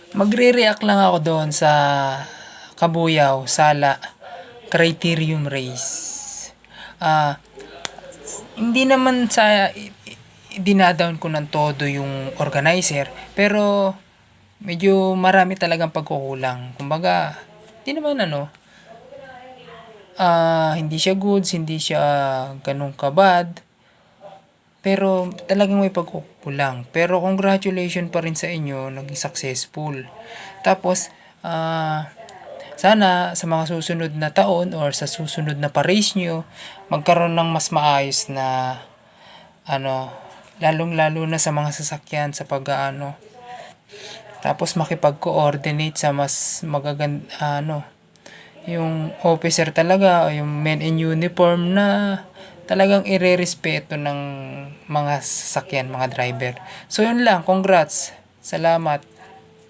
Magre-react lang ako doon sa Kabuyao, Sala, Criterium Race. Hindi naman sa dinadown ko ng todo yung organizer, pero medyo marami talagang pagkukulang. Kumbaga, hindi naman hindi siya goods, hindi siya ganun kabad, pero talagang may pagkukulang. Pero congratulations pa rin sa inyo, naging successful. Tapos, sana sa mga susunod na taon or sa susunod na pa-race nyo, magkaroon ng mas maayos na lalong-lalo na sa mga sasakyan sa pag-aano. Tapos makipag-coordinate sa mas yung officer talaga o yung men in uniform na talagang irerespeto ng mga sasakyan, mga driver. So yun lang, congrats. Salamat.